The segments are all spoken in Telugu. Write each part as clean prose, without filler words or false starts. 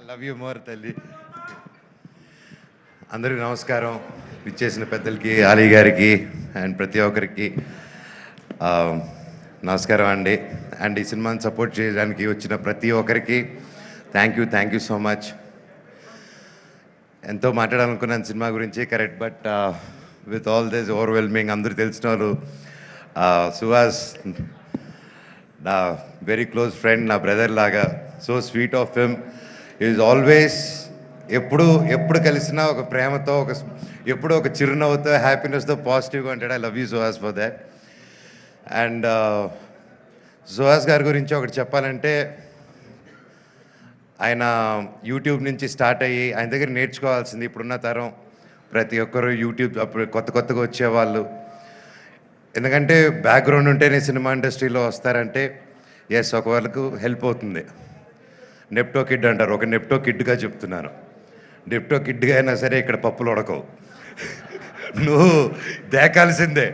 లవ్ యూ మోర్ తల్లి. అందరికీ నమస్కారం. ఇచ్చేసిన పెద్దలకి, ఆలీ గారికి అండ్ ప్రతి ఒక్కరికి నమస్కారం అండి. అండ్ ఈ సినిమాని సపోర్ట్ చేయడానికి వచ్చిన ప్రతి ఒక్కరికి థ్యాంక్ యూ సో మచ్. ఎంతో మాట్లాడాలనుకున్నాను సినిమా గురించి, correct. But with all this overwhelming, అందరూ తెలిసిన వాళ్ళు, సుహాస్ నా వెరీ క్లోజ్ ఫ్రెండ్, నా బ్రదర్ లాగా, so sweet of him. Is always ఎప్పుడు కలిసినా ఒక ప్రేమతో, ఎప్పుడు ఒక చిరునవ్వుతో, హ్యాపీనెస్తో, పాజిటివ్గా ఉంటాడు. I love you Suhas for that. And Suhas గారి గురించి ఒకటి చెప్పాలంటే, ఆయన యూట్యూబ్ నుంచి స్టార్ట్ అయ్యి ఆయన దగ్గర నేర్చుకోవాల్సింది. ఇప్పుడున్న తరం ప్రతి ఒక్కరు యూట్యూబ్, అప్పుడు కొత్తగా వచ్చేవాళ్ళు. ఎందుకంటే బ్యాక్గ్రౌండ్ ఉంటేనే సినిమా ఇండస్ట్రీలో వస్తారంటే ఎస్, ఒక వాళ్ళకు హెల్ప్ అవుతుంది. నెప్టో కిడ్ అంటారు, ఒక నెప్టో కిడ్గా చెప్తున్నాను. నెప్టో కిడ్గా అయినా సరే ఇక్కడ పప్పులు ఉడకవు, నువ్వు దేకాల్సిందే.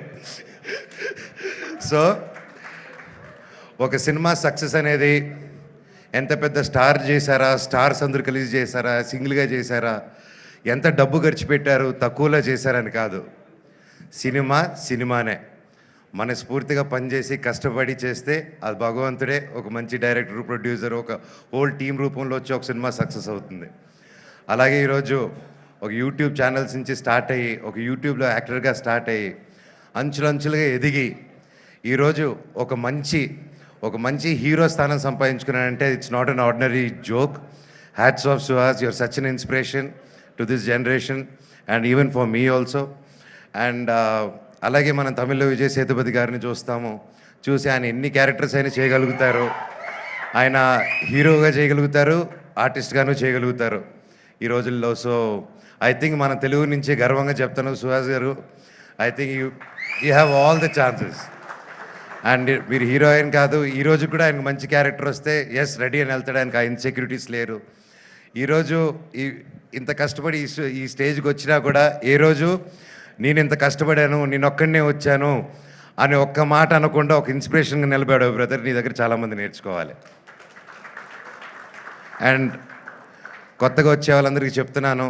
సో ఒక సినిమా సక్సెస్ అనేది ఎంత పెద్ద స్టార్ చేశారా, స్టార్స్ అందరూ కలిసి చేశారా, సింగిల్గా చేశారా, ఎంత డబ్బు ఖర్చు పెట్టారు, తక్కువలో చేశారని కాదు. సినిమానే మనస్ఫూర్తిగా పనిచేసి కష్టపడి చేస్తే అది భగవంతుడే ఒక మంచి డైరెక్టర్, ప్రొడ్యూసర్, ఒక హోల్ టీం రూపంలో వచ్చి ఒక సినిమా సక్సెస్ అవుతుంది. అలాగే ఈరోజు ఒక యూట్యూబ్ ఛానల్స్ నుంచి స్టార్ట్ అయ్యి, ఒక యూట్యూబ్లో యాక్టర్గా స్టార్ట్ అయ్యి, అంచులంచులుగా ఎదిగి ఈరోజు ఒక మంచి హీరో స్థానం సంపాదించుకున్నానంటే it's not an ordinary joke. Hats off Suhas, your such an inspiration to this generation and even for me also. And అలాగే మనం తమిళ్లో విజయ్ సేతుపతి గారిని చూసి ఆయన ఎన్ని క్యారెక్టర్స్ అయినా చేయగలుగుతారు. ఆయన హీరోగా చేయగలుగుతారు, ఆర్టిస్ట్గాను చేయగలుగుతారు ఈ రోజుల్లో. సో ఐ థింక్ మన తెలుగు నుంచి గర్వంగా చెప్తాను, సుహాస్ గారు, I think you have all the chances. And మీరు హీరోయిన్ కాదు, ఈరోజు కూడా ఆయనకు మంచి క్యారెక్టర్ వస్తే ఎస్ రెడీ అని వెళ్తాడు. ఆయనకు ఆ ఇన్సెక్యూరిటీస్ లేరు. ఈరోజు ఇంత కష్టపడి ఈ స్టేజ్కి వచ్చినా కూడా ఏ రోజు నేను ఇంత కష్టపడాను, నేను ఒక్కడనే వచ్చాను అని ఒక్క మాట అనకుండా ఒక ఇన్స్పిరేషన్గా నిలబడాడు. బ్రదర్, నీ దగ్గర చాలామంది నేర్చుకోవాలి. అండ్ కొత్తగా వచ్చే వాళ్ళందరికీ చెప్తున్నాను,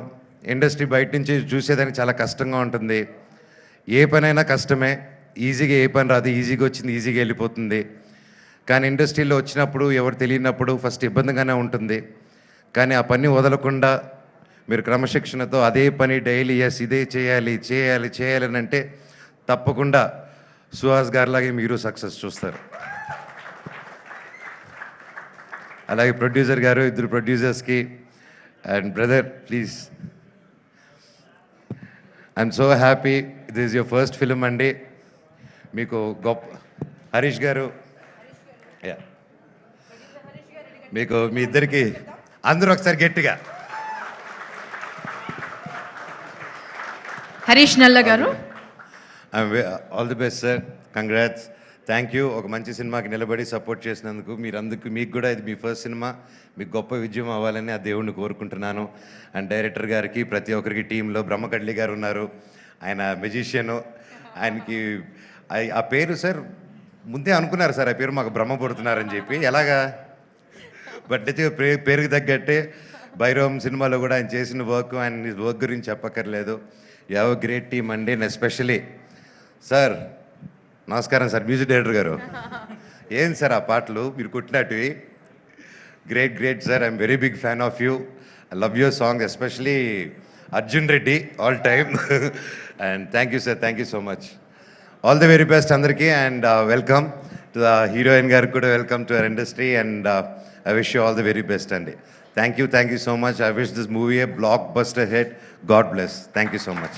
ఇండస్ట్రీ బయట నుంచి చూసేదానికి చాలా కష్టంగా ఉంటుంది. ఏ పనైనా కష్టమే, ఈజీగా ఏ పని రాదు, ఈజీగా వచ్చింది ఈజీగా వెళ్ళిపోతుంది. కానీ ఇండస్ట్రీలో వచ్చినప్పుడు, ఎవరు తెలియనప్పుడు ఫస్ట్ ఇబ్బందిగానే ఉంటుంది. కానీ ఆ పని వదలకుండా మీరు క్రమశిక్షణతో అదే పని డైలీ ఎస్ ఇదే చేయాలి అని అంటే తప్పకుండా సుహాస్ గారిలాగే మీరు సక్సెస్ చూస్తారు. అలాగే ప్రొడ్యూసర్ గారు, ఇద్దరు ప్రొడ్యూసర్స్కి and brother, please, I'm so happy. This is your first film అండి. మీకు గొప్ప హరీష్ గారు, మీకు మీ ఇద్దరికి అందరూ ఒకసారి గట్టిగా హరీష్ నల్ల గారు, all the best sir, congrats, thank you. ఒక మంచి సినిమాకి నిలబడి సపోర్ట్ చేసినందుకు మీకు కూడా ఇది మీ ఫస్ట్ సినిమా, మీకు గొప్ప విజయం అవ్వాలని ఆ దేవుణ్ణి కోరుకుంటున్నాను. అండ్ డైరెక్టర్ గారికి, ప్రతి ఒక్కరికి, టీంలో బ్రహ్మకడ్లి గారు ఉన్నారు, ఆయన మెజిషియను. ఆయనకి ఆ పేరు సార్ ముందే అనుకున్నారు సార్, ఆ పేరు మాకు బ్రహ్మ పుడుతున్నారని చెప్పి, ఎలాగా బట్ అయితే పేరుకి తగ్గట్టే భైరవం సినిమాలో కూడా ఆయన చేసిన వర్క్, ఆయన వర్క్ గురించి చెప్పక్కర్లేదు. You have a great team అండి. అండ్ ఎస్పెషలీ సార్, నమస్కారం సార్, మ్యూజిక్ డైరెక్టర్ గారు, ఏం సార్ ఆ పాటలు మీరు కుట్టినట్టువి, great sir. I'm very big fan of you. I love your song, especially Arjun Reddy all time. And thank you sir, thank you so much. All the very best అందరికీ. And welcome to the heroine గారికి కూడా, welcome to our industry. And I wish you all the very best అండి. Thank you so much. I wish this movie a blockbuster hit. God bless. Thank you so much.